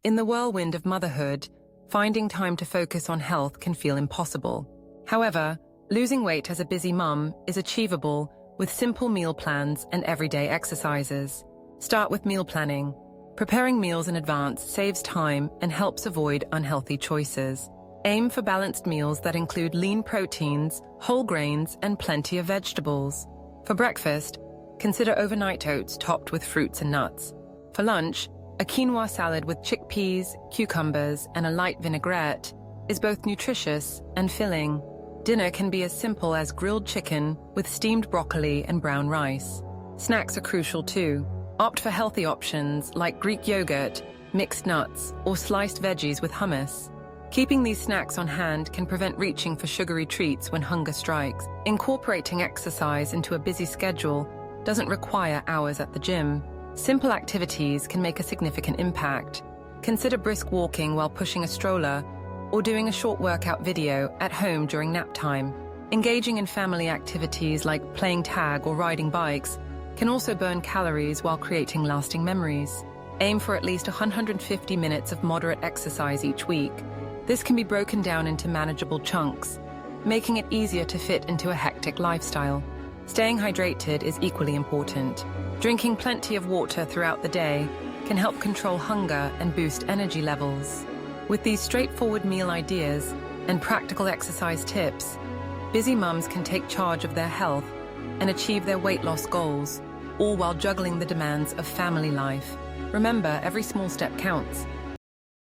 In the whirlwind of motherhood, finding time to focus on health can feel impossible. However, losing weight as a busy mum is achievable with simple meal plans and everyday exercises. Start with meal planning. Preparing meals in advance saves time and helps avoid unhealthy choices. Aim for balanced meals that include lean proteins, whole grains, and plenty of vegetables. For breakfast, consider overnight oats topped with fruits and nuts. For lunch, a quinoa salad with chickpeas, cucumbers, and a light vinaigrette is both nutritious and filling. Dinner can be as simple as grilled chicken with steamed broccoli and brown rice. Snacks are crucial too. Opt for healthy options like Greek yogurt, mixed nuts, or sliced veggies with hummus. Keeping these snacks on hand can prevent reaching for sugary treats when hunger strikes. Incorporating exercise into a busy schedule doesn't require hours at the gym. Simple activities can make a significant impact. Consider brisk walking while pushing a stroller, or doing a short workout video at home during nap time. Engaging in family activities like playing tag or riding bikes can also burn calories while creating lasting memories. Aim for at least 150 minutes of moderate exercise each week. This can be broken down into manageable chunks, making it easier to fit into a hectic lifestyle. Staying hydrated is equally important. Drinking plenty of water throughout the day can help control hunger and boost energy levels. With these straightforward meal ideas and practical exercise tips, busy mums can take charge of their health and achieve their weight loss goals, all while juggling the demands of family life. Remember, every small step counts.